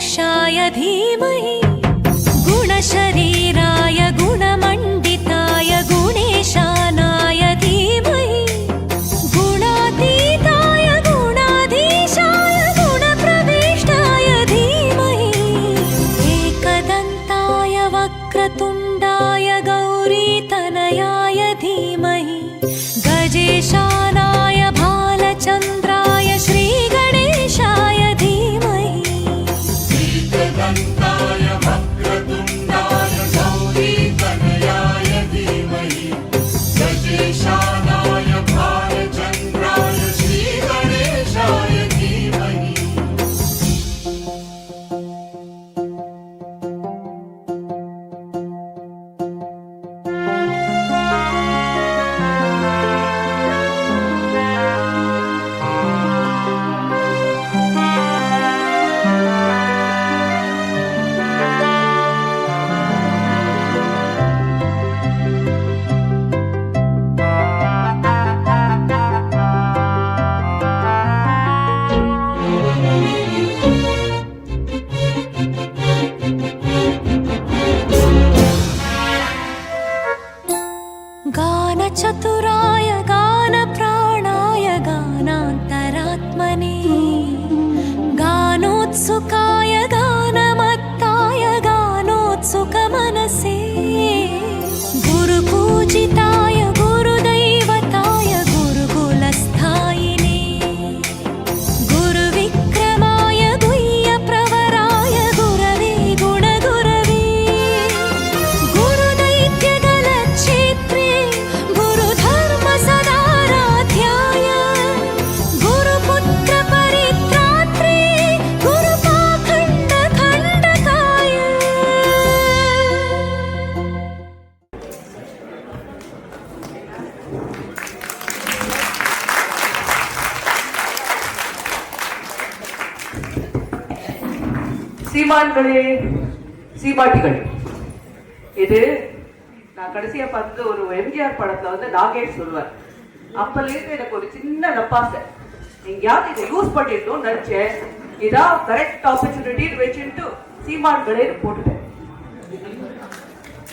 गुणप्रत्यक्षाय धीमहि गुणशरीराय गुणमण्डिताय गुणेशानाय धीमहि गुणातीताय गुणाधीशाय गुणप्रविष्टाय धीमहि एकदन्ताय वक्रतुण्डाय गौरीतनयाय धीमहि गजेशानाय भालचन्द्राय श्रीगणेशाय धीमहि एकदन्ताय वक्रतुण्डाय गौरीतनयाय धीमहि गजेशानाय भालचन्द्राय श्रीगणेशाय धीमहि गानचतुराय गानप्राणाय गानान्तरात्मने गानोत्सुकाय गानमत्ताय गानोत्सुकमनसे गुरुपूजिताय गुरुदैवताय गुरुकुलस्थायिने गुरुविक्रमाय गुह्यप्रवराय गुरवे गुणगुरवे गुरुदैत्यगलक्षेत्रे गुरुधर्मसदाराध्याय गुरुपुत्रपरित्रात्रे गुरुपाखण्डखण्डकाय சீமான்களே சீமாட்டிகளே, இது நான் கடைசியா பார்த்து ஒரு எம்ஜிஆர் படத்துல வந்து நாகேஷ் சொல்லுவார். அப்பலேருந்து எனக்கு ஒரு சின்ன நப்பாசை, எங்கேயாவது இதை யூஸ் பண்ணிட்டோம்னு நினைச்சேன். இதான் கரெக்ட் ஆப்பர்ச்சுனிட்டி வச்சுட்டு சீமான்களே போட்டுட்டேன்.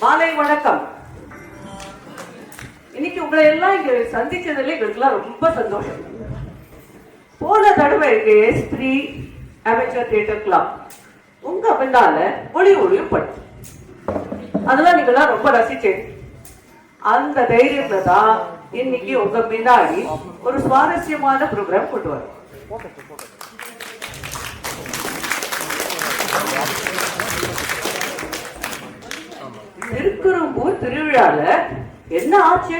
மாலை வணக்கம். இன்னைக்கு உங்களை எல்லாம் இங்க சந்திச்சதுல எங்களுக்குலாம் ரொம்ப சந்தோஷம். போன தடவை S3 அமெச்சர் தியேட்டர் கிளப் உங்க பின்னால ஒளி ஒளியும் பட்டு அதெல்லாம் நீங்களாம் ரொம்ப ரசிச்சேன். அந்த தைரியத்துல தான் இன்னைக்கு உங்க பின்னாடி ஒரு சுவாரஸ்யமான ப்ரோக்ராம் கொண்டு வரோம். திருக்குறும்பூர் திருவிழால என்ன ஆச்சு?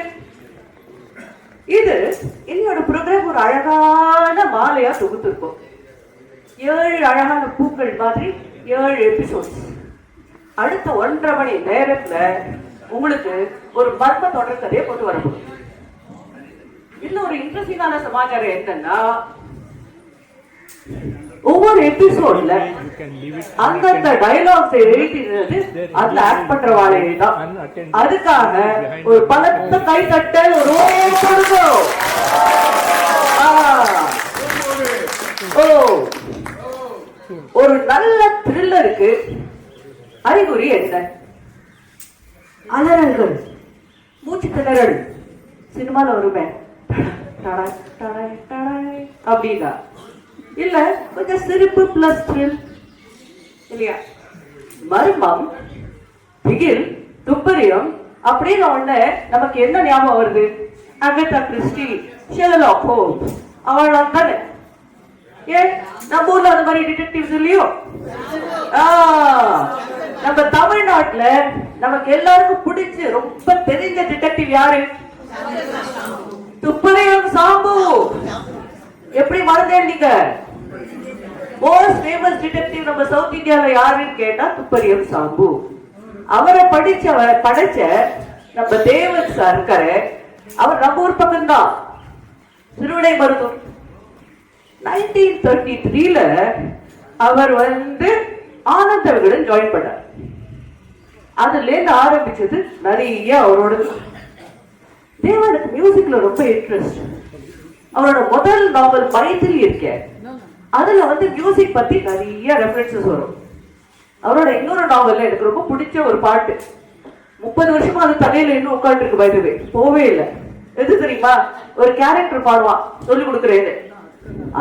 இது என்னோட ப்ரோக்ராம் ஒரு அழகான மாலையா தொகுத்திருக்கும். 7 அழகான பூக்கள் மாதிரி 7 எபிசோட்ஸ். அடுத்த 1.5 மணி நேரத்துல உங்களுக்கு ஒரு மர்ம தொடர் கதையை கொண்டு வரப்போம். இதுல ஒரு இன்ட்ரெஸ்டிங்கான சமாச்சாரம் என்னன்னா, ஒவ்வொரு எபிசோட்ல அந்தந்த டைலாக்ஸ் எழுதினது அதுல ஆக்ட் பண்றவாளே தான். அதுக்காக ஒரு பலத்த கை தட்டல் ஒரு கொடுக்கும். ஒரு நல்ல த்ரில்லருக்கு அறிகுறி என்ன? அலறல்கள், மூச்சு திணறல். சினிமால வருமே அப்படின்னா இல்ல, கொஞ்சம் சிரிப்பு பிளஸ் த்ரில் இல்லையா? மர்மம், திகில், துப்பறியம் அப்படின்னு ஒண்ணு நமக்கு என்ன ஞாபகம் வருது? அகதா கிறிஸ்டி, ஷெர்லாக் ஹோம்ஸ், அவள் தானே. ஏன் நம்ம ஊர்ல அந்த மாதிரி டிடெக்டிவ்ஸ் இல்லையோ? நம்ம தமிழ்நாட்டுல நமக்கு எல்லாருக்கும் பிடிச்சு ரொம்ப தெரிஞ்ச டிடெக்டிவ் யாரு? துப்பறியம் சாம்பு. எப்படி மறந்தேன் நீங்க? மோஸ்ட் ஃபேமஸ் டிடெக்டிவ் நம்ம சவுத் இந்தியால யாருன்னு கேட்டா துப்பறியம் சாம்பு. அவரை படைச்ச நம்ம தேவன் சார் இருக்காரு, அவர் நம்ம ஊர் பக்கம் தான், திருவிடை மருதூர். 1933ல அவர் வந்து ஆனந்த விகடன் ஜாயின் பண்ணார். அதுல இருந்து ஆரம்பிச்சது நிறைய அவரோட. தேவனுக்கு மியூசிக்ல ரொம்ப இன்ட்ரெஸ்ட். அவரோட முதல் நாவல் மைதிலி இருக்க, அதுல வந்து மியூசிக் பத்தி நிறைய ரெஃபரன்சஸ் வரும். அவரோட இன்னொரு நாவல்ல எனக்கு ரொம்ப பிடிச்ச ஒரு பாட்டு, 30 வருஷமா அது தலையில இன்னும் உட்காந்துருக்கு, பயதுவே போவே இல்லை. எது தெரியுமா? ஒரு கேரக்டர் பாடுவான், சொல்லி கொடுக்குறேன்னு,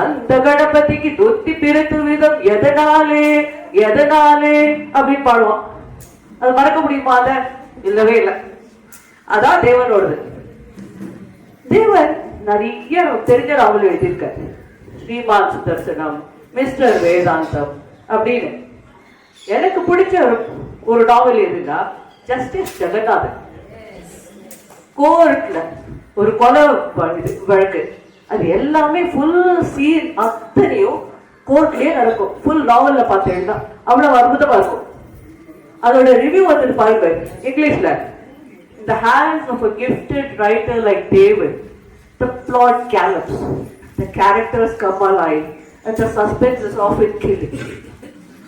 அந்த கணபதிக்கு தொத்தி பிறத்து விதம் எதனாலே எதனாலே அப்படின்னு பாடுவான். அது மறக்க முடியுமா? அத இல்லவே இல்லை. அதான் தேவனோடது. தேவன் நிறைய தெரிஞ்ச நாவல் எழுதியிருக்க, ஸ்ரீமான் சுதர்சனம், மிஸ்டர் வேதாந்தம் அப்படின்னு. எனக்கு பிடிச்ச ஒரு நாவல் எதுன்னா ஜஸ்டிஸ் ஜெகநாதன். கோர்ட்ல ஒரு கொலை வழக்கு, அது எல்லாமே ஃபுல் சீன் அத்தனையும் கோர்ட்லயே நடக்கும். ஃபுல் நாவல்ல பார்த்தீங்கன்னா அவ்வளவு அற்புதமா இருக்கும். அதோட ரிவ்யூ வந்து பாருங்க இங்கிலீஷ்ல. In the hands of a gifted writer like David, the plot gallops, the characters come alive, and the suspense is often killing.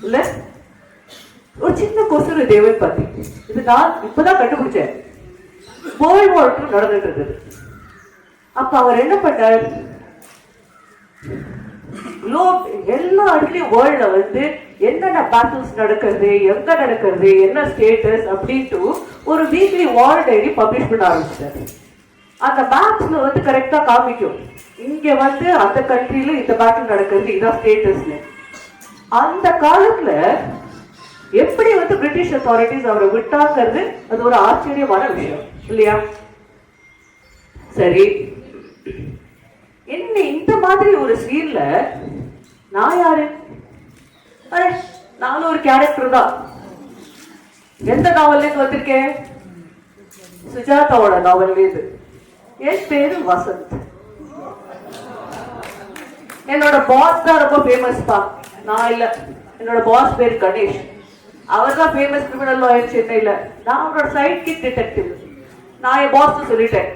இல்ல ஒரு சின்ன கொசுறு தேவன் பத்தி, இது நான் இப்பதான் கண்டுபிடிச்சேன். வேர்ல்ட் வார் 2 நடந்துட்டு இருந்தது. அப்ப அவர் என்ன பண்ணார், குளோப் எல்லா இடத்துலயும் வேர்ல்ட்ல வந்து என்னென்ன பேட்டில்ஸ் நடக்கிறது, எங்க நடக்கிறது, என்ன ஸ்டேட்டஸ் அப்படின்ட்டு ஒரு வீக்லி வார் டைரி பப்ளிஷ் பண்ண ஆரம்பிச்சாரு. அந்த மேப்ஸ்ல வந்து கரெக்டா காமிக்கும், இங்க வந்து அந்த கண்ட்ரில இந்த பேட்டில் நடக்கிறது, இதான் ஸ்டேட்டஸ்ல. அந்த காலத்துல எப்படி வந்து பிரிட்டிஷ் அத்தாரிட்டிஸ் அவரை விட்டாங்கிறது அது ஒரு ஆச்சரியமான விஷயம் இல்லையா? சரி, என்ன இந்த மாதிரி ஒரு சீன்ல நான் யாரு? நானும் ஒரு கேரக்டர் தான். எந்த நாவல்ல இருந்து வந்திருக்கேன்? சுஜாதாவோட நாவல் இது. என் பேரு வசந்த். என்னோட பாஸ் தான் ரொம்ப ஃபேமஸ் பா, நான் இல்ல. என்னோட பாஸ் பேரு கணேஷ். அவர் தான் ஃபேமஸ் கிரிமினல் லாயர் சென்னையில. நான் அவரோட சைட் கிட் டிடெக்டிவ். நான் என் பாஸ் சொல்லிட்டேன்,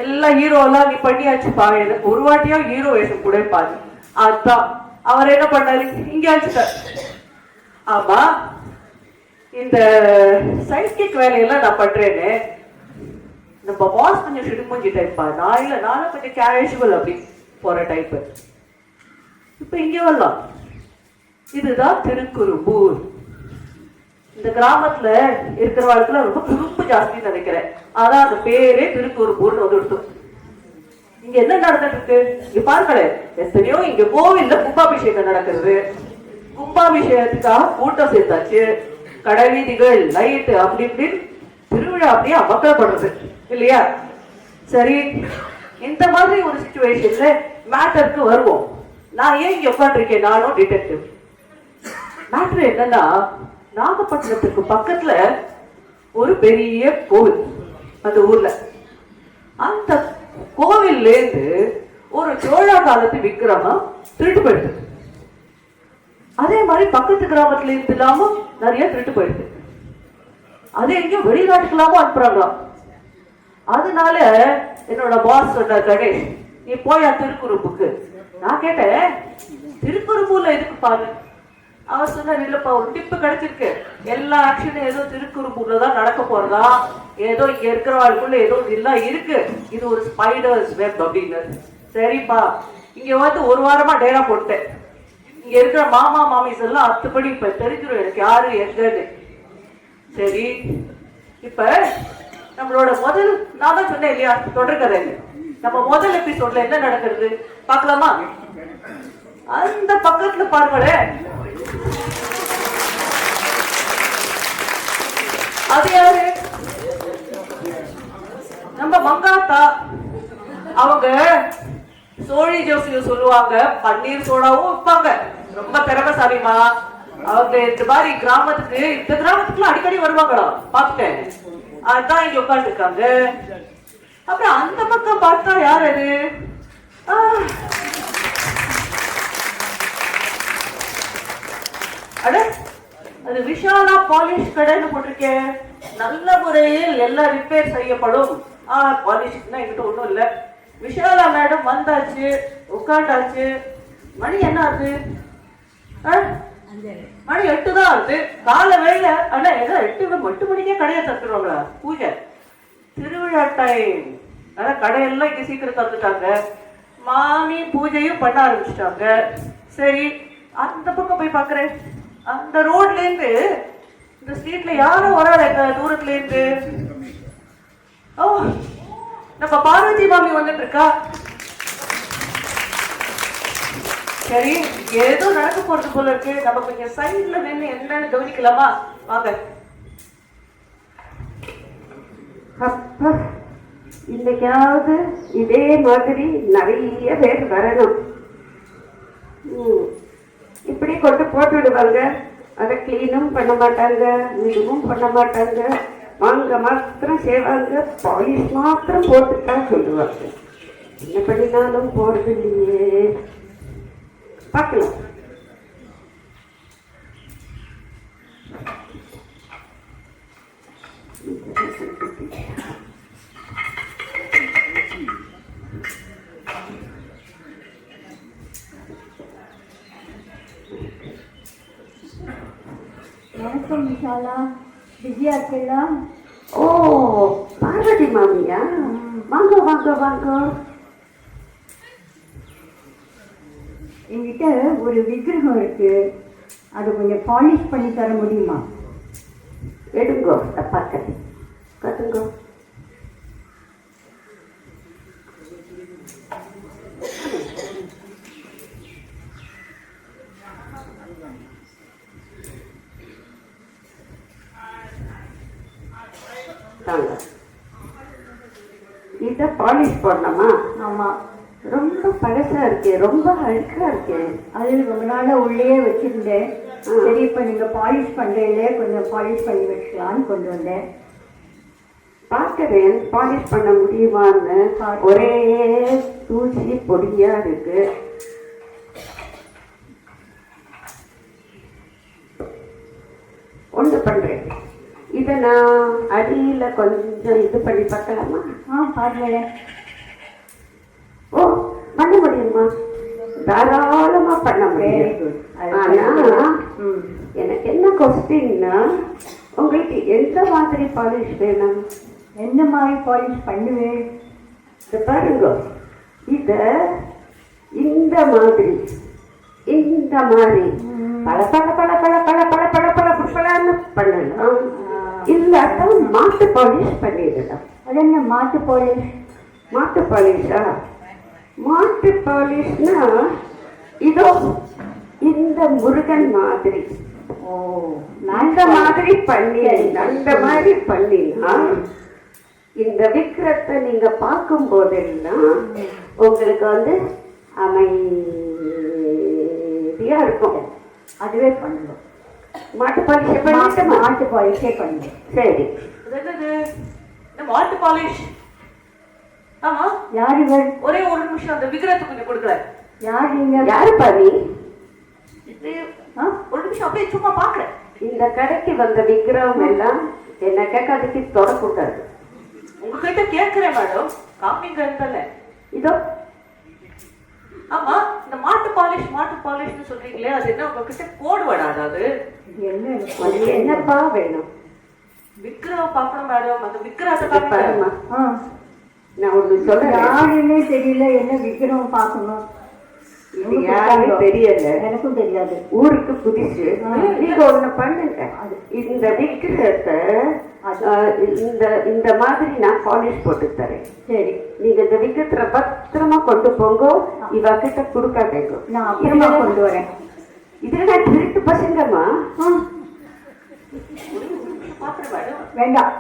எல்லா ஹீரோ எல்லாம் நீ பண்ணியாச்சுப்பா, எனக்கு ஒரு வாட்டியா ஹீரோ வேஷம் கூட பாரு. அதான் அவர் என்ன பண்ணாரு, இங்க அழைச்சிட்டார். ஆமா, இந்த சைக்கிக் வேலையெல்லாம் நான் பண்றேன்னு நம்ம பாஸ் கொஞ்சம் சிடுமூஞ்சி டைப்பா, நான் இல்ல, நானும் கொஞ்சம் கேஷுவல் அப்படி போற டைப்பு. இப்ப இங்க வரலாம். இதுதான் திருக்குறும்பூர். இந்த கிராமத்துல இருக்கிறவர்களுக்கு ரொம்ப குறும்பு ஜாஸ்தின்னு நினைக்கிறேன். அதான் அந்த பேரே திருக்குறும்பூர்னு வந்து எடுத்தோம். இங்க என்ன நடந்துட்டு இருக்கு இங்க பாருங்களேன். எத்தனையோ இங்க கோவில்ல கும்பாபிஷேகம் நடக்கிறது. கும்பாபிஷேகத்துக்காக கூட்டம் சேர்த்தாச்சு, கடை வீதிகள், லைட்டு, அப்படி இப்படின்னு திருவிழா அப்படியே அமக்கப்படுறது இல்லையா? சரி, இந்த மாதிரி ஒரு சிச்சுவேஷன்ல மேட்டருக்கு வருவோம். நான் ஏன் இங்க உட்காந்துருக்கேன்? நானும் டிடெக்டிவ். மேட்டர் என்னன்னா, நாகப்பட்டினத்துக்கு பக்கத்துல ஒரு பெரிய கோவில் அந்த ஊர்ல. அந்த கோவில்ல இருந்து ஒரு சோழ காலத்து விக்கிரமம் திருட்டு போயிடுது. அதே மாதிரி பக்கத்து கிராமத்துல இருந்து இல்லாம நிறைய திருட்டு போயிடுது. அது எங்கேயும் வெளிநாட்டுக்கெல்லாமோ அனுப்புறாங்களாம். அதனால என்னோட பாஸ் சொன்னார், கணேஷ் நீ போயா திருக்குறும்புக்கு. நான் கேட்டேன், திருக்குறும்பூர்ல எதுக்கு பாரு? அவர் சொன்னார், இல்லப்பா ஒரு டிப்பு கிடைச்சிருக்கு, எல்லா ஆக்ஷனும் ஏதோ திருக்குறும்பூர்ல தான் நடக்க போறதா, ஏதோ இங்க இருக்கிறவாளுக்குள்ள ஏதோ எல்லாம் இருக்கு, இது ஒரு ஸ்பைடர்ஸ் வெப் அப்படின்னு. சரிப்பா, இங்க வந்து ஒரு வாரமா டேரா போட்டேன். இங்க இருக்கிற மாமா மாமிஸ் எல்லாம் அத்துப்படி இப்ப தெரிஞ்சிடும் எனக்கு யாரு எங்கன்னு. சரி, இப்ப நம்மளோட முதல், நான் தான் சொன்னேன் இல்லையா தொடர்கதை, நம்ம முதல் எபிசோட்ல என்ன நடக்கிறது பாக்கலாமா? அந்த பக்கத்துல பாருங்களேன், அது யாரு? நம்ம மங்காத்தா. அவங்க சோழி ஜோசியம் சொல்லுவாங்க, பன்னீர் சோடாவும் வைப்பாங்க. ரொம்ப திறமைசாலிமா அவங்க. இந்த மாதிரி கிராமத்துக்கு, இந்த கிராமத்துக்குலாம் அடிக்கடி வருவாங்களா பாத்துட்டேன். அதுதான் இங்க உட்கார்ந்து இருக்காங்க. அப்புறம் அந்த பக்கம் பார்த்தா யார் அது? அட, அது விஷாலா பாலிஷ் கடைன்னு போட்டிருக்கேன். நல்ல முறையில் எல்லாம் ரிப்பேர் செய்யப்படும். பாலிஷ்னா என்கிட்ட ஒண்ணும் இல்ல. விஷாலா மேடம் வந்தாச்சு, உட்காண்டாச்சு. மணி என்ன ஆகுது? மணி 8 தான் ஆகுது. கால வேலை. ஆனா ஏதோ 8 மணிக்கே கடையை தட்டுருவாங்களா? பூஜை திருவிழா டைம். ஆனா கடையெல்லாம் இங்க சீக்கிரம் தந்துட்டாங்க. மாமி பூஜையும் பண்ண ஆரம்பிச்சிட்டாங்க. சரி, அந்த பக்கம் போய் பாக்குறேன். அந்த ரோட்ல இருந்து இந்த ஸ்ட்ரீட்ல யாரும் வராங்க தூரத்துல இருந்து. ஓ, நம்ம பார்வதி மாமி வந்துட்டு இருக்கா. சரி, ஏதோ நடக்க போறது போல இருக்கு. நம்ம கொஞ்சம் சைட்ல நின்று என்னன்னு கவனிக்கலாமா? வாங்க. அப்பா, இன்னைக்காவது இதே மாதிரி நிறைய பேர் வரணும். இப்படி கொண்டு போட்டு விடுவாங்க. அதை கிளீனும் பண்ண மாட்டாங்க, இதுவும் பண்ண மாட்டாங்க. வாங்க மாத்திரம் செய்வாங்க, பாலிஷ் மாத்திரம் போட்டுதான் சொல்லுவாங்க. என்ன பண்ணினாலும் போறது இல்லையே. பார்க்கலாம். வணக்கம் விஷாலா, பிஸியா இருக்கீங்களா? ஓ, பார்வதி மாமியா? வாங்க வாங்க வாங்க. என்கிட்ட ஒரு விக்கிரகம் இருக்கு, அது கொஞ்சம் பாலிஷ் பண்ணி தர முடியுமா? எடுங்கோ, பார்க்க கட்டுங்கோ. இத பாலிஷ் பண்ணணுமா? ஆமா. ரொம்ப பழசா இருக்கு, ரொம்ப அழுக்கா இருக்கு. அது ரொம்ப நாளா உள்ளே வச்சிருந்தேன். சரி, இப்ப நீங்க பாலிஷ் பண்றீங்களே, கொஞ்சம் பாலிஷ் பண்ணி வச்சுக்கலான்னு கொண்டு வந்தேன். பார்க்கிறேன், பாலிஷ் பண்ண முடியுமான்னு. ஒரே தூசி பொடியா இருக்கு. ஒன்று பண்றேன், இதை நான் அடியில கொஞ்சம் இது பண்ணி பார்க்கலாமா? பாருங்களேன். ஓ, பண்ண முடியுமா? தாராளமா பண்ண முடியும். ஆனா எனக்கு என்ன கொஸ்டின்னா, உங்களுக்கு எந்த மாதிரி பாலிஷ் வேணும்? எந்த மாதிரி பாலிஷ் பண்ணுவேன்? பாருங்க, இத இந்த மாதிரி பல பல பல பல பல பல பல பல பலன்னு பண்ணலாம். இல்லாட்டா மாட்டு பாலிஷ் பண்ணிடலாம். அது என்ன மாட்டு பாலிஷ்? மாட்டு பாலிஷா? மாட்டு பாலிஷ்னா இதோ இந்த முருகன் மாதிரி. ஓ, அந்த மாதிரி பண்ணினா இந்த விக்கிரத்தை நீங்க பார்க்கும் போதெல்லாம் உங்களுக்கு வந்து அமைதியா இருக்கும். அதுவே பண்ணுவோம். மாட்டு பாலிஷ் பண்ணிட்டு மாட்டு பாலிஷே பண்ணுவோம். சரி, மாட்டு பாலிஷ். ஆமா, யார் இவர்? ஒரே ஒரு நிமிஷம் அந்த விக்கிரத்தை கொஞ்சம் கொடுக்கல. யார் நீங்க? யாரு பாவி? ஒரு நிமிஷம் அப்படியே சும்மா பாக்குறேன். இந்த கடைக்கு வந்த விக்கிரகம் எல்லாம் என்ன கேட்காதுக்கு தொடக்கூடாது. உங்ககிட்ட கேட்கிறேன் மேடம், காமிங்க இருக்கல. இதோ. ஆமா, இந்த மாட்டு பாலிஷ்னு சொல்றீங்களே, அது என்ன உங்ககிட்ட கோடு வராது? அது என்னப்பா வேணும்? விக்கிரகம் பார்க்கணும் மேடம். அந்த விக்கிரகத்தை பாருமா, நான் ஒண்ணு சொல்றேன். யாருன்னே தெரியல, என்ன விக்கிரகம் பார்க்கணும்? இது யாருன்னு தெரியல, எனக்கும் தெரியாது, ஊருக்கு புதுசு. நீங்க ஒண்ணு பண்ணுங்க, இந்த விக்கிரகத்தை இந்த மாதிரி நான் பாலிஷ் போட்டு தரேன். சரி, நீங்க இந்த விக்கிரத்தை பத்திரமா கொண்டு போங்க. இவ கிட்ட கொடுக்காதீங்க, நான் அப்புறமா கொண்டு வரேன். இதுல நான் திருட்டு பசங்கம்மா. வேண்டாம்,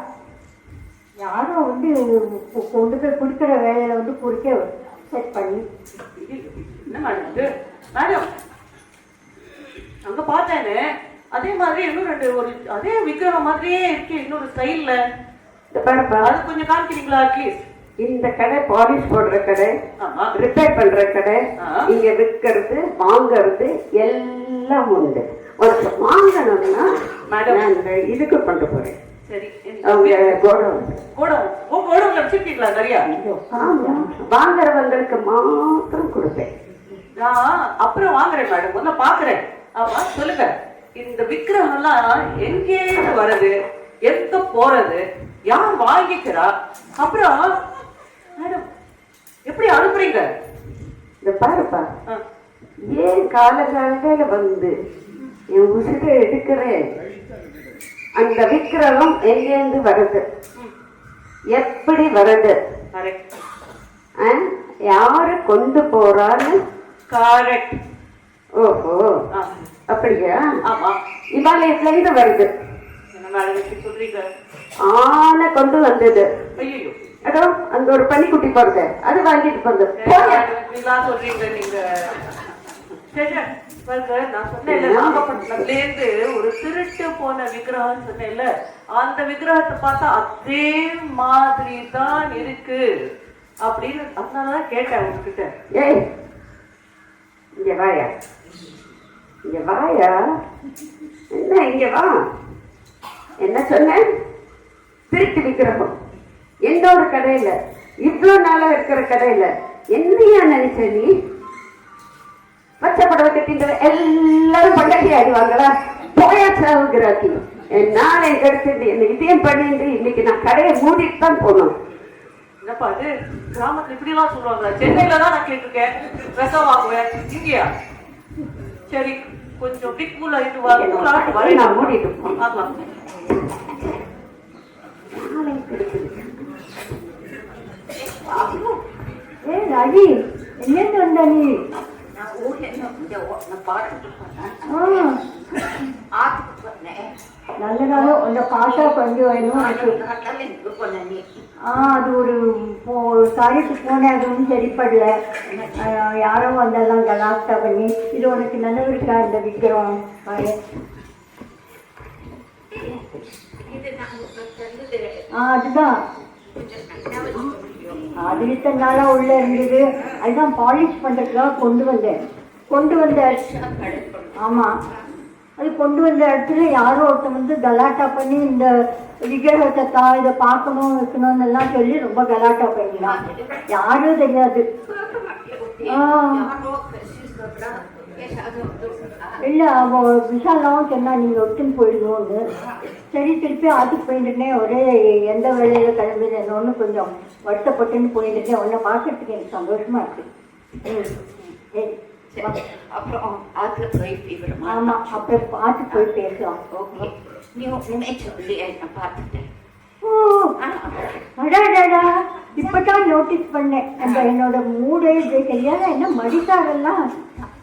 யாரும் வந்து கொண்டு போய் குடிக்கிற வேலையில வந்து குடிக்க செட் பண்ணி. என்ன மேடம் இது? மேடம், அங்க பார்த்தேன்னு அதே மாதிரி இன்னும் ரெண்டு ஒரு அதே விக்கிரகம் மாதிரியே இருக்கு, இன்னொரு ஸ்டைல்ல. அது கொஞ்சம் காமிக்கிறீங்களா அட்லீஸ்ட்? இந்த கடை பாலிஷ் போடுற கடை, ஆமா, ரிப்பேர் பண்ற கடை. இங்க விற்கிறது வாங்கறது எல்லாம் உண்டு. ஒருத்தர் வாங்கணும்னா மேடம் நான் இதுக்கு கொண்டு போறேன். சரி, அவங்க கோடவுன்ல வச்சிருக்கீங்களா நிறைய? வாங்குறவங்களுக்கு மாத்திரம் கொடுப்பேன். நான் அப்புறம் வாங்குறேன் மேடம், முதல்ல பாக்குறேன். ஆமா, சொல்லுங்க, இந்த விக்கிரகம் எல்லாம் எங்கேருந்து வருது, எங்க போறது, யார் வாங்கிக்கிறா, அப்புறம் மேடம் எப்படி அனுப்புறீங்க? இந்த பாருப்பா, ஏன் காலகாலையில வந்து என் உசுரை எடுக்கிறேன்? அந்த விக்கிரகம் எங்கேருந்து வருது? எப்படி வருது? கரெக்ட் ஆ? யாரு கொண்டு போறான்னு? கரெக்ட். ஓஹோ, அப்படியா? ஆமா. இமாலயத்துல இருந்து வருது. என்ன மேடம் இப்படி சொல்றீங்க? ஆனை கொண்டு வந்தது. ஐயோ, அதோ அங்க ஒரு பனிக்குட்டி போறது, அது வாங்கிட்டு போறது. இப்படிலாம் சொல்றீங்க நீங்க. சரி, பாருங்க, நான் சொன்னேன்ல, நாகப்பட்டினத்துல இருந்து ஒரு திருட்டு போன விக்கிரகம் சொன்னேன்ல, அந்த விக்கிரகத்தை பார்த்தா அதே மாதிரி தான் இருக்கு அப்படின்னு, அதனாலதான் கேட்டேன் உங்ககிட்ட. ஏய், இங்க வாயா, இங்க வாயா. என்ன இங்க வா. என்ன சொன்ன? திருட்டு விக்கிரகம் என்னோட கடையில, இவ்வளவு நாளா இருக்கிற கடையில. என்னையா நினைச்ச நீ? பச்சை படவை கட்டின்ற எல்லாரும் பண்டாட்டி ஆடுவாங்களா? போயா சாவுகிறாக்கி. நாளை கெடுத்துட்டு என்ன இதையும் பண்ணிட்டு இன்னைக்கு நான் கடையை மூடிட்டு தான் போகணும். என்னப்பா அது, கிராமத்துல இப்படி எல்லாம் சொல்லுவாங்க? சென்னையில தான் நான் கேட்டிருக்கேன், விஷம் வாங்குவேன். இங்கயா? சரி, கொஞ்சம் பிக் மூல ஆயிட்டு வர, நான் மூடிட்டு போனேன். ஆகலாம். நாளை கெடுத்துட்டு ஏ ராஜி, எங்கேருந்து வந்த நீ? நல்ல நாளும் உன்னை பார்த்தா கொஞ்சம் வேணும். அது ஒரு காரியத்துக்கு போனேன், அது ஒன்றும் சரிப்படல. யாரோ வந்தெல்லாம் கலாஸ்தா பண்ணி, இது உனக்கு நினைவு இருக்கா இந்த விற்கிறோம்? அதுதான் அது இத்தனை நாளா உள்ள இருந்தது. அதுதான் பாலிஷ் பண்றதுக்காக கொண்டு வந்த ஆமா, அது கொண்டு வந்த இடத்துல யாரோ ஒருத்தன் வந்து கலாட்டா பண்ணி இந்த விக்கிரகத்தை இதை பார்க்கணும் வைக்கணும்னு எல்லாம் சொல்லி ரொம்ப கலாட்டா பண்ணிடலாம். யாரும் தெரியாது. இல்ல, அவ விஷாலாவும் சொன்னா நீங்க ஒட்டுன்னு போயிடுவோன்னு. சரி, திருப்பி ஆத்துக்கு போயிட்டுனேன். ஒரே எந்த வேலையில கிளம்பினேன்னு கொஞ்சம் வருத்தப்பட்டுன்னு போயிட்டுருக்கேன். உன்னை பார்க்கறதுக்கு எனக்கு சந்தோஷமா இருக்கு. அப்புறம் ஆத்துல போய் விவரமா? ஆமா, அப்புறம் பார்த்து போய் பேசலாம். ஓகே, நீ உண்மை சொல்லி நான் பார்த்துட்டேன். ஓ, அடாடாடா, இப்பதான் நோட்டீஸ் பண்ணேன். அந்த என்னோட மூடே தெரியாத என்ன மடிசாரெல்லாம்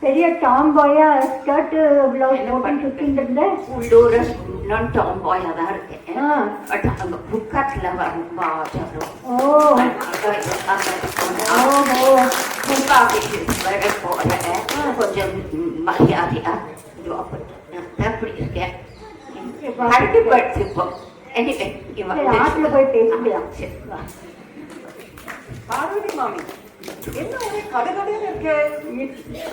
பெரிய டாம்பாயா ஸ்கர்ட் பிளவுஸ் போட்டு சுத்திட்டு இருந்தேன். உள்ளூர் நான் டாம்பாயா தான் இருக்கேன். பட் அங்க புக்காட்ல வரும்பா சொல்றோம். ஓஹோ, வர போறேன். கொஞ்சம் மரியாதையா அப்படி இருக்கேன். அடுத்து படிச்சுப்போம். ஆத்துல போய் பேசிக்கலாம். பார்வதி மாமி, என்ன ஒரே கடுகடுன்னு இருக்கு?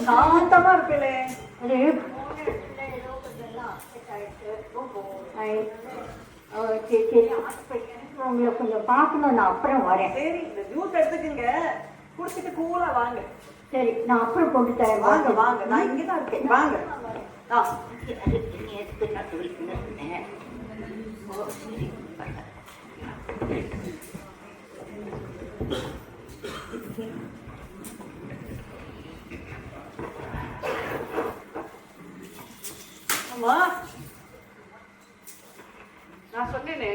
சாந்தமா இருக்கலே. உங்களை கொஞ்சம் பார்க்கணும், நான் அப்புறம் வரேன். சரி, இந்த ஜூஸ் எடுத்துக்கங்க, குடிச்சிட்டு கூலா வாங்க. சரி, நான் அப்புறம் கொண்டு தரேன். வாங்க வாங்க, நான் இங்கதான் இருக்கேன், வாங்க. அம்மா, நான் சொன்னேனே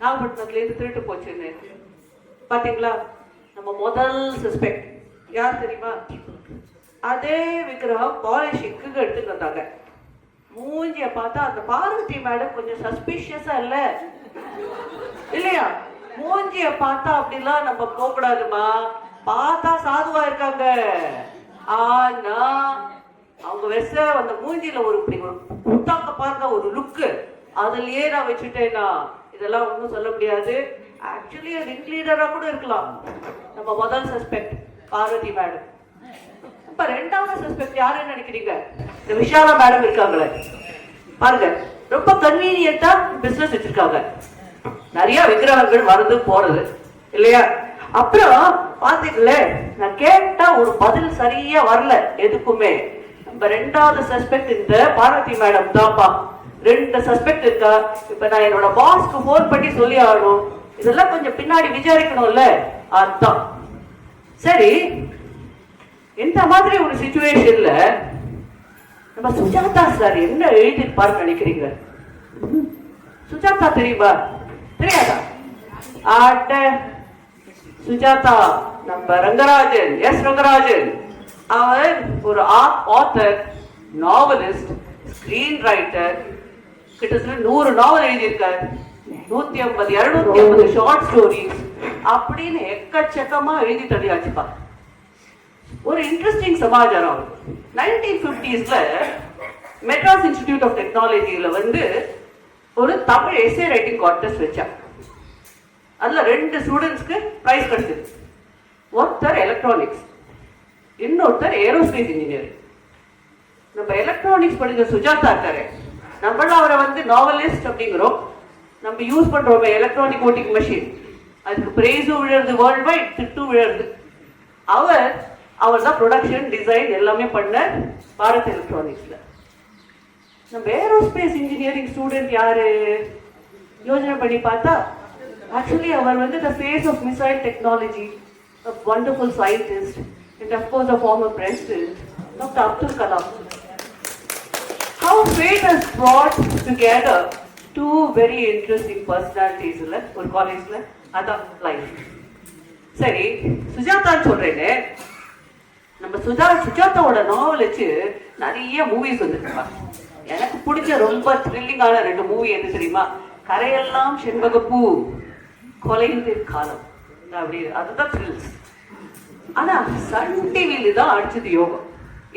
நாகப்பட்டினத்துல இருந்து திருட்டு போச்சுன்னு. பாத்தீங்களா? நம்ம முதல் சஸ்பெக்ட் யார் தெரியுமா? அதே விக்கிரகம் பாலிஷிங்க்கு எடுத்துட்டு வந்தாங்க. மூஞ்சிய பார்த்தா அந்த பார்வதி மேடம் கொஞ்சம் சஸ்பிஷியஸா இல்லையா? மூஞ்சிய பார்த்தா அப்படிலாம் நம்ம போகக்கூடாதுமா. பார்த்தா சாதுவா இருக்காங்க, ஆனா அவங்க வெச அந்த மூஞ்சியில ஒரு இப்படி ஒரு குத்தாங்க பாருங்க, ஒரு லுக்கு. அதுலயே நான் வச்சுட்டேன்னா இதெல்லாம் ஒன்றும் சொல்ல முடியாது. ஆக்சுவலி ரிங் லீடரா கூட இருக்கலாம். நம்ம முதல் சஸ்பெக்ட் பார்வதி மேடம். இப்ப ரெண்டாவது சஸ்பெக்ட் யாருன்னு நினைக்கிறீங்க? இந்த விஷாலா மேடம் இருக்காங்களே பாருங்க, ரொம்ப கன்வீனியன்ட்டா பிசினஸ் வச்சிருக்காங்க. நிறைய விக்கிரகங்கள் வருது போறது இல்லையா? அப்புறம் பாத்தீங்களே, நான் கேட்டா ஒரு பதில் சரியா வரல எதுக்குமே. நம்ம ரெண்டாவது சஸ்பெக்ட் இந்த பார்வதி மேடம் தான்ப்பா. ரெண்டு சஸ்பெக்ட் இருக்கா. இப்ப நான் என்னோட பாஸ்க்கு போன் பண்ணி சொல்லி ஆகணும். இதெல்லாம் கொஞ்சம் பின்னாடி விசாரிக்கணும்ல, அதான். சரி, இந்த மாதிரி ஒரு சிச்சுவேஷன்ல நம்ம சுஜாதா சார் என்ன எழுதியிருப்பார்னு நினைக்கிறீங்க? சுஜாதா தெரியுமா? தெரியாதா? ஆட்ட சுஜாதா நம்ம ரங்கராஜன், எஸ் ரங்கராஜன். அவர் ஒரு ஆத்தர், நாவலிஸ்ட், ஸ்கிரீன் ரைட்டர். கிட்டத்தட்ட 100 நாவல் எழுதியிருக்காரு, 150 250 ஷார்ட் ஸ்டோரிஸ் அப்படின்னு எக்கச்சக்கமா எழுதி தள்ளியாச்சுப்பா. ஒரு இன்ட்ரெஸ்டிங் சமாச்சாரம். 1950s மெட்ராஸ் இன்ஸ்டிடியூட் ஆஃப் டெக்னாலஜியில வந்து ஒரு தமிழ் எஸ்ஏ ரைட்டிங் கான்டெஸ்ட் வச்சாங்க. அதுல 2 ஸ்டூடெண்ட்ஸ்க்கு பிரைஸ் கிடைச்சது. ஒருத்தர் எலக்ட்ரானிக்ஸ், இன்னொருத்தர் ஏரோஸ்பேஸ் இன்ஜினியரிங். நம்ம எலக்ட்ரானிக்ஸ் படிக்கிற சுஜாதா இருக்காரு, நம்மள அவரை வந்து நாவலிஸ்ட் அப்படிங்கிறோம். நம்ம யூஸ் பண்றோம் எலக்ட்ரானிக் ஓட்டிங் மெஷின், அதுக்கு பிரைஸும் விழுறது, வேர்ல்ட் வைட் திட்டும் விழுறது. அவர் தான் ப்ரொடக்ஷன் டிசைன் எல்லாமே பண்ண பாரத் எலக்ட்ரானிக்ஸ்ல. நம்ம ஏரோஸ்பேஸ் இன்ஜினியரிங் ஸ்டூடெண்ட் யாரு யோசனை பண்ணி பார்த்தா, ஆக்சுவலி அவர் வந்து the face of missile technology, a wonderful scientist, and of course a former president, Dr. Abdul Kalam. How fate has brought together two very interesting personalities in ஒரு காலேஜ்ல. அதான் life. சரி, சுஜாதான்னு சொல்றேன்னு நம்ம சுஜாதாவோட நாவல் வச்சு நிறைய மூவிஸ் வந்துருக்கா. எனக்கு பிடிச்ச ரொம்ப த்ரில்லிங்கான 2 மூவி எது தெரியுமா? கரையெல்லாம் செண்பகப்பூ, கொலையுதிர் காலம். அப்படி அதுதான் த்ரில்ஸ். ஆனா சன் டிவில தான் அடிச்சது யோகம்.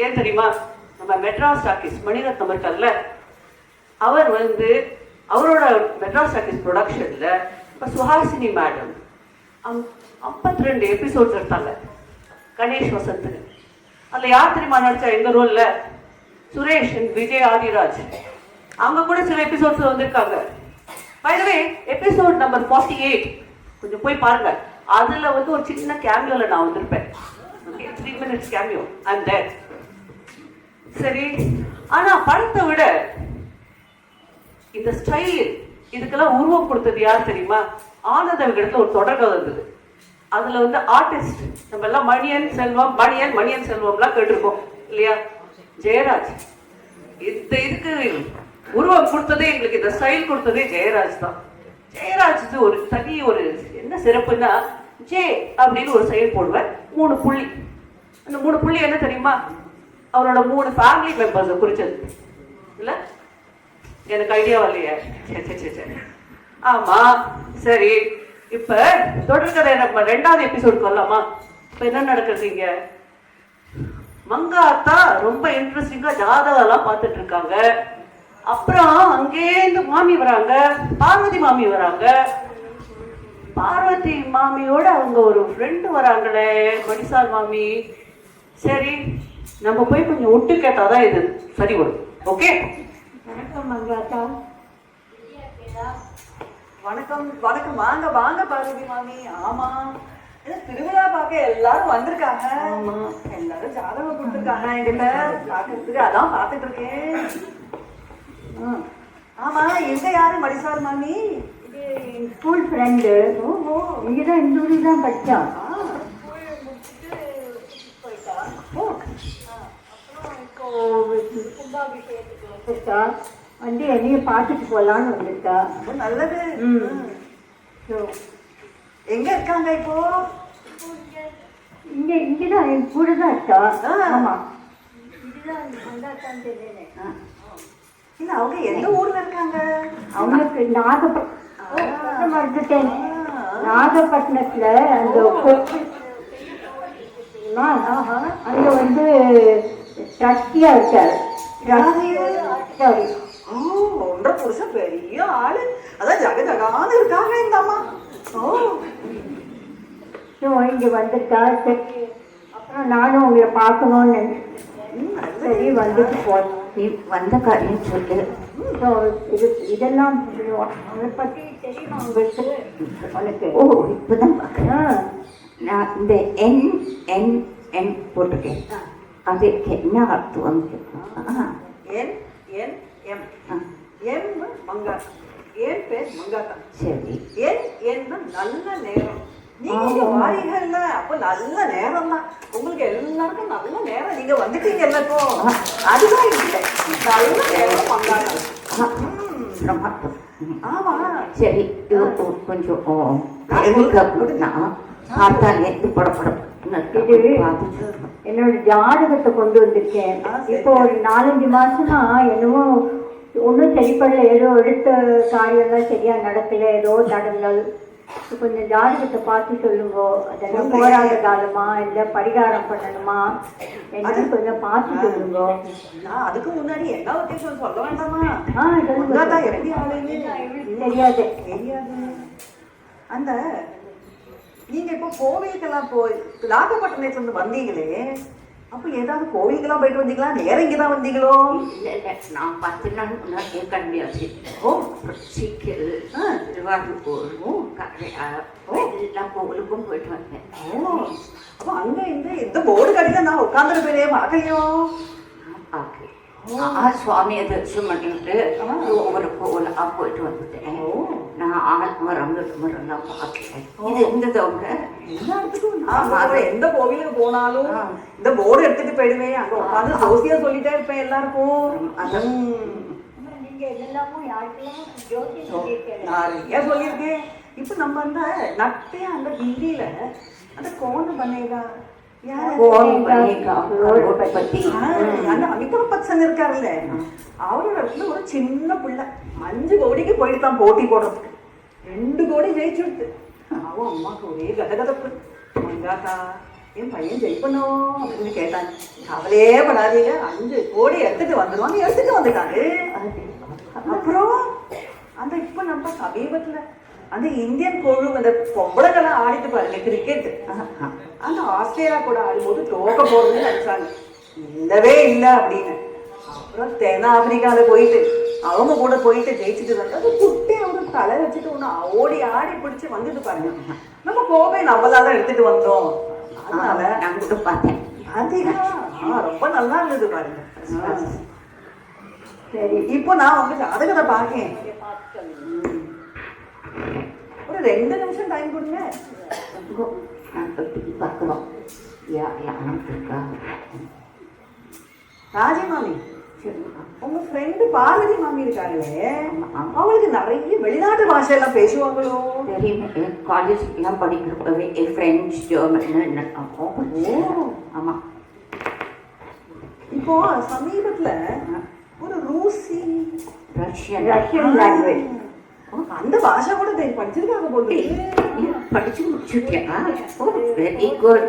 ஏன் தெரியுமா? நம்ம மெட்ராஸ் டாக்கீஸ் மணிரத்னம் இருக்கார்ல, அவர் வந்து அவரோட மெட்ராஸ் டாக்கீஸ் ப்ரொடக்ஷன்ல இப்போ சுஹாசினி மேடம் 52 எபிசோட்ஸ் எடுத்தாங்க. கணேஷ் வசந்த் அதுல யார் தெரியுமா நடிச்சா? எங்க ரோல்ல சுரேஷ் அண்ட் விஜய் ஆதிராஜ். அவங்க கூட சில எபிசோட்ஸ் வந்திருக்காங்க. By the way episode number 48 கொஞ்சம் போய் பாருங்க. அதுல வந்து ஒரு சின்ன கேமியோல நான் வந்திருப்பேன். 3 minutes கேமியோ, ஐ அம் தேர். சரி, ஆனா படத்தை விட இந்த ஸ்டைல் இதுக்கெல்லாம் உருவம் கொடுத்தது யார் தெரியுமா? ஆனந்த விகடத்துல ஒரு தொடர்கதை இருந்தது. அதுல வந்து ஆர்டிஸ்ட் நம்ம எல்லாம் மணியன் செல்வம்லாம் கேட்டிருக்கோம் இல்லையா? ஜெயராஜ். இதுக்கு உருவம் கொடுத்ததே, எங்களுக்கு இந்த ஸ்டைல் கொடுத்ததே ஜெயராஜ் தான். ஜெயராஜ் ஒரு தனி ஒரு என்ன சிறப்புன்னா, ஜே அப்படின்னு ஒரு செயல் போடுவேன், 3 புள்ளி. அந்த 3 புள்ளி என்ன தெரியுமா? அவரோட 3 ஃபேமிலி மெம்பர்ஸை குறிச்சது இல்ல? எனக்கு ஐடியா வரலையே. சரி ஆமா சரி. இப்ப தொடர்கதை நம்ம 2வது எபிசோடுக்கு வரலாமா? இப்ப என்ன நடக்குதுங்க? மங்காத்தா ரொம்ப இன்ட்ரெஸ்டிங்கா ஜாதகம் பார்த்துட்டு இருக்காங்க. அப்புறம் அங்கேருந்து மாமி வராங்க, பார்வதி மாமி வராங்க. பார்வதி மாமியோட அவங்க ஒரு ஃப்ரெண்டு வராங்களே, மணிசார் மாமி. சரி, நம்ம போய் கொஞ்சம் விட்டு கேட்டாதான் இது சரி வரும். ஓகே, வணக்கம் மங்காத்தா. வணக்கம். வாங்க பார்வதி மாமி. ஆமா, திருவிழா பார்க்க எல்லாரும் வந்திருக்காங்க. எல்லாரும் ஜாதகம் கொடுத்துருக்காங்க என்கிட்ட பாக்குறதுக்கு, அதான் பாத்துட்டு இருக்கேன். ஆமா, எங்க யாரு மணிசார் மாமி? School friend. ஓஹோ, இங்கதான் இந்த ஊருக்கு தான் படித்தான். வந்து என்னையும் பார்த்துட்டு போகலான்னு வந்துட்டா. நல்லது. எங்க இருக்காங்க இப்போ? இங்கதான் என் கூட தான் இருக்கா. ஆமா, இதுதான் மங்காத்தான் தெரியுது. இல்ல, அவங்க எந்த ஊர்ல இருக்காங்க? அவங்களுக்கு நாகப்பட்டினத்துல அங்க வந்து ட்ரஸ்டியா இருக்காரு. ஒன்றரை புருஷன் பெரிய ஆளு, அதான் ஜகஜகான்னு இருக்காங்க இந்த அம்மா. இங்க வந்துட்டா. சரி, அப்புறம் நானும் உங்களை பார்க்கணும்னு சரி வந்துட்டு போனேன். நீ வந்த காரியம் சொல்லு. இதெல்லாம் அதை பத்தி தெரியுமா உங்களுக்கு? உனக்கு? ஓ, இப்பதான் பார்க்குறேன். நான் இந்த என் போட்டிருக்கேன். அதுக்கு என்ன அர்த்தம்? மங்காத்தா. என் பேர் மங்காத்தா. சரி. நல்ல நேரம். நீ நீங்க வாரீங்கல்ல அப்ப நல்ல நேரம் தான். உங்களுக்கு எல்லாருக்கும் நல்ல நேரம். நீங்க வந்துட்டீங்கல்ல இப்போ. அதுதான் இல்லை நல்ல நேரம் வந்தாங்க. ஆமா சரி இது கொஞ்சம் அப்படின்னா காத்தாலேருந்து படப்படம் இது என்னோட ஜாதகத்தை கொண்டு வந்திருக்கேன். இப்போ ஒரு 4-5 மாசமா என்னவோ ஒன்றும் சரிப்படல. ஏதோ எடுத்த காரியம்லாம் சரியா நடக்கல, ஏதோ தடங்கள். கொஞ்சம் ஜாதகத்தை பார்த்து சொல்லுங்க. அதெல்லாம் போராட காலமா இல்லை பரிகாரம் பண்ணணுமா என்னன்னு கொஞ்சம் பார்த்து சொல்லுங்க. நான் அதுக்கு முன்னாடி என்ன வித்தியாசம் சொல்ல வேண்டாமா? சொல்லுங்க. எப்படி ஆளுங்க தெரியாது. தெரியாது. அந்த நீங்க இப்போ கோவிலுக்கெல்லாம் போய் நாகப்பட்டினத்துல இருந்து வந்தீங்களே, அப்ப ஏதாவது கோவிலுக்கெல்லாம் போயிட்டு வந்தீங்களா? நேரம் இங்கதான் வந்தீங்களோ? இல்லை நான் 10 நாள் முன்னாடி கண்டியாச்சு. சீக்கிரம் திருவாரூர் எல்லா கோவிலுக்கும் போயிட்டு வந்தேன். அப்ப அங்க இந்த போர்டு கடையில நான் உட்காந்துருப்பேனே பார்க்கலையோ? சுவாமியை தரிசனம் பண்ணிட்டு ஒவ்வொரு கோவிலா போயிட்டு வந்துட்டேன். நான் ஆத்மரம் மரம் பார்க்கிறேன். இது எங்கதவங்க எந்த கோவிலுக்கு போனாலும் இந்த போர்டு எடுத்துட்டு போயிடுவேன். அங்க உட்காந்து சோசியா சொல்லிட்டே இருப்பேன் எல்லாருக்கும். நீங்க எல்லாமும் யாருக்கெல்லாம் நிறைய சொல்லியிருக்கேன். இப்ப நம்ம அந்த நட்டையா அந்த ஹிந்தியில அந்த கோணம் பண்ணேகா அமிதாப் பச்சன் இருக்காருல்ல, அவரோட இடத்துல ஒரு சின்ன பிள்ளை 5 கோடிக்கு போயிட்டு தான் போட்டி போடுறதுக்கு 2 கோடி ஜெயிச்சுடுது. அவன் அம்மாக்கு ஒரே கதகதப்பு. மங்காக்கா என் பையன் ஜெயிப்பணும் அப்படின்னு கேட்டாங்க. கவலையே படாதீங்க, 5 கோடி எடுத்துட்டு வந்துடுவாங்க. எடுத்துட்டு வந்துட்டாரு. அப்புறம் அந்த இப்ப நம்ம சமீபத்துல அந்த இந்தியன் குழு அந்த பொம்பளைகள்லாம் ஆடிட்டு பாருங்க கிரிக்கெட், அந்த ஆஸ்திரேலியா கூட ஆடும்போது தோக்க போறதுன்னு நினைச்சாங்க. இல்லவே இல்லை அப்படின்னு. அப்புறம் தென்னாப்பிரிக்கால போயிட்டு அவங்க கூட போயிட்டு ஜெயிச்சுட்டு வந்தாங்க. குட்டி அவங்க தலை வச்சுட்டு ஒண்ணு ஓடி ஆடி பிடிச்சு வந்துட்டு பாருங்க. நம்ம கோவை நம்மளாதான் எடுத்துட்டு வந்தோம். அதனால நான் கூட பார்த்தேன். ரொம்ப நல்லா இருந்தது பாருங்க. சரி, இப்போ நான் உங்க ஜாதகத்தை பார்க்கேன். ஒரு 2 நிமிஷம் டைம் கொடுங்க. பார்க்கலாம். ராஜி மாமி, உங்க ஃப்ரெண்டு பார்வதி மாமி இருக்காங்களே, அவங்களுக்கு நிறைய வெளிநாட்டு பாஷையெல்லாம் பேசுவாங்களோ? தெரியுமே, காலேஜ் எல்லாம் படிக்கிறப்பவே ஃப்ரெஞ்ச், ஜெர்மன். ஆமா. இப்போ சமீபத்துல ஒரு ரஷ்யன் லாங்குவேஜ் அந்த பாஷை கூட படிச்சிருக்காங்க போது. படிச்சு முடிச்சுட்டேன். Very good.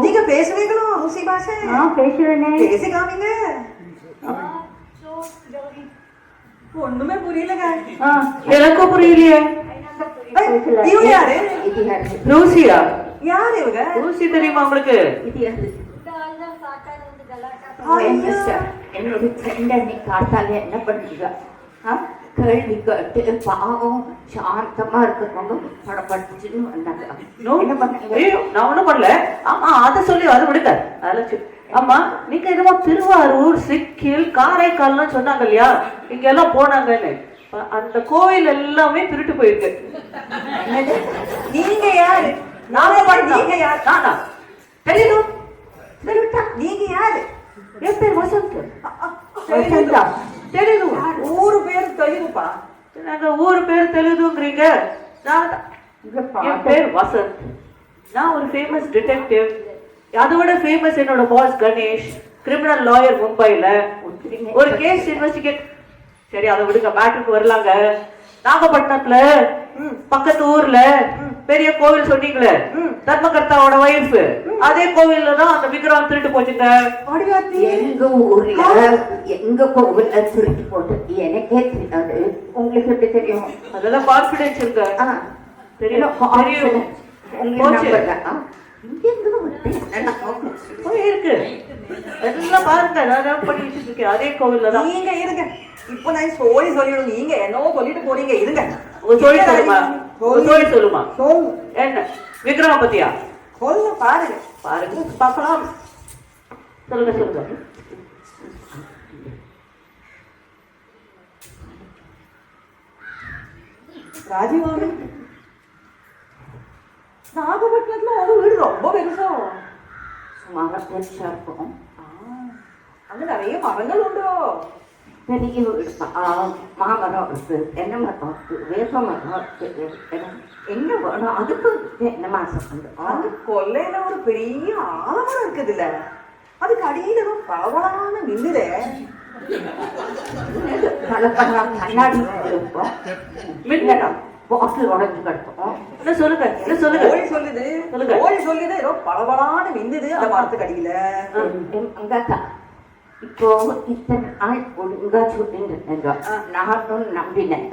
நீங்க பேசுவீங்களோ ரூசி பாஷை? பேசுவேனே. பேசி காமிங்க. ஒண்ணுமே புரியலங்க. எனக்கும் புரியலையே. இவங்க யாரு? ரூசியா? யாரு இவங்க? ரூசி தெரியுமா உங்களுக்கு? என்னோட ஃப்ரெண்ட் அன்னைக்கு காத்தால என்ன பண்ணுறீங்க? கேள்வி கேட்டு பாவம் சாந்தமா இருக்கிறவங்க படப்பட்டுன்னு வந்தாங்க. என்ன பண்ணீங்க? நான் ஒண்ணும் பண்ணல. ஆமா, அதை சொல்லி அது விடுங்க. அதெல்லாம் ஆமா, நீங்க என்னமோ திருவாரூர், சிக்கில், காரைக்கால்லாம் சொன்னாங்க இல்லையா? இங்க எல்லாம் போனாங்கன்னு. அந்த கோவில் எல்லாமே திருட்டு போயிருக்கு. நீங்க யாரு? நீங்க யாரு? நானா? தெரியுது. நீங்க யாரு? என் பேர் வசந்த். தெலுங்கு. ஊரு பேர் தெலுங்குப்பா. நாங்க ஊரு பேர் தெலுங்குங்கிறீங்க. என் பேர் வசந்த். நான் ஒரு ஃபேமஸ் டிடெக்டிவ். அதை விட ஃபேமஸ் என்னோட பாஸ் கணேஷ், கிரிமினல் லாயர் மும்பைல. ஒரு கேஸ் இன்வெஸ்டிகேட். சரி, அதை விடுங்க, மேட்டருக்கு வரலாங்க. நாகப்பட்டினத்துல பக்கத்து ஊர்ல பெரிய கோவில் சொன்னீங்களே, தர்மகர்த்தாவோட வைஃப், அதே கோவில்ல தான் அந்த விக்கிரம் திருட்டு போச்சுங்க. எங்க ஊர்ல எங்க கோவில்ல திருட்டு போட்டு எனக்கே தெரியாது. உங்களுக்கு எப்படி தெரியும்? அதெல்லாம் கான்பிடன்ஸ் இருக்கு. தெரியும். இருக்கு எல்லாம் பாருங்க. நான் பண்ணி வச்சுட்டு இருக்கேன் அதே கோவில்ல தான். நீங்க இருங்க, இப்போ நான் ஸ்டோரி சொல்லிடும். நீங்க என்னவோ சொல்லிட்டு போறீங்க. இருங்க, ஸ்டோரி சொல்லுமா? ஸ்டோரி சொல்லுமா? என்ன விக்ரம பத்தியா? சொல்ல பாருங்க. பாருங்க, பார்க்கலாம். சொல்லுங்க சொல்லுங்க. ராஜீவாமி, நாகப்பட்டினத்துல உங்க வீடு ரொம்ப பெருசா? சுமாரா பெருசா இருக்கும். அங்க நிறைய மரங்கள் உண்டோ? பெரிய வீடு மாமரம் இருக்கு, தென்னை மரம் இருக்கு, வேப்ப மரம் இருக்கு. என்ன வேணும் அதுக்கு என்ன மாசம் அந்த கொல்லையில ஒரு பெரிய ஆலமரம் இருக்குதுல்ல, அதுக்கு அடியில ஒரு பரவலான மின்னுதே. கண்ணாடி இருக்கும், மின்னடம் பாட்டில் உடஞ்சு கிடக்கும். என்ன சொல்லுங்க, என்ன சொல்லுங்க. கோழி சொல்லுது, சொல்லுங்க. கோழி சொல்லுது ஏதோ பளபளான மின்னுது அந்த மரத்துக்கு அடியில. அங்கக்கா இப்போ இத்தனை நாள் ஒழுங்கா சொல்லிட்டு நானும் நம்பினேன்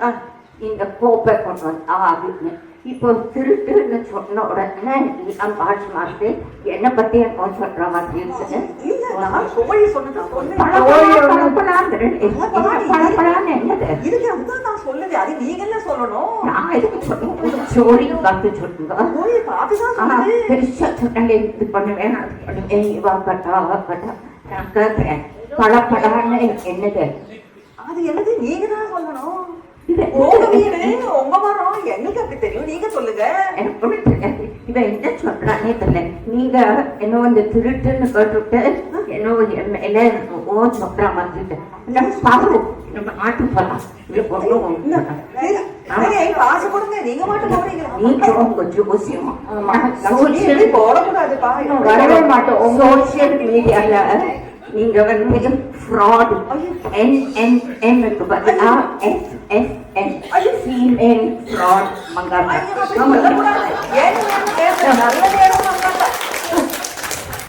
இந்த கோப்பை கொண்டு வந்து இப்போ திருட்டுன்னு சொன்ன உடனே பாட்டு மாத்து என்னை பத்தி என்ன சொல்ற மாதிரி இருக்குது. கோழி சொன்னது பழப்பழான்னு என்னது இதுக்கு அதுதான் நான் சொல்லுது, அது நீங்க என்ன சொல்லணும்? நான் எதுக்கு சொல்லுங்க சோழி பார்த்து சொல்லுங்க. கோழி பார்த்துதான் சொல்லுது. பெருசா சொன்னாங்க இது பண்ணுவேன் அது பண்ணுவேன் இவா கட்டா நான் கேட்கிறேன் பழப்பழான்னு என்னது? அது என்னது நீங்க தான் சொல்லணும். இது உங்க வீடு உங்க மரம் எங்களுக்கு அப்படி தெரியும், நீங்க சொல்லுங்க. எனக்கு ஒன்றும் தெரியாது. இவன் என்ன சொல்றானே தெரியல. நீங்க என்ன வந்து திருட்டுன்னு கேட்டுவிட்டு என்ன என் மேல ஓ சொல்ற மாதிரி பாரு நம்ம ஆட்டு போலாம். இல்ல பொண்ணும் காசு கொடுங்க, நீங்க மட்டும் போறீங்க. நீங்க உங்க ஜோசியம் போடக்கூடாதுப்பா, வரவே மாட்டோம். உங்க சோசியல் மீடியால நீங்க வந்து ஃப்ராட் NNMக்கு பதிலா SSN ஃபீமேல் ஃப்ராட் மங்காத்தா. நல்ல நேரம்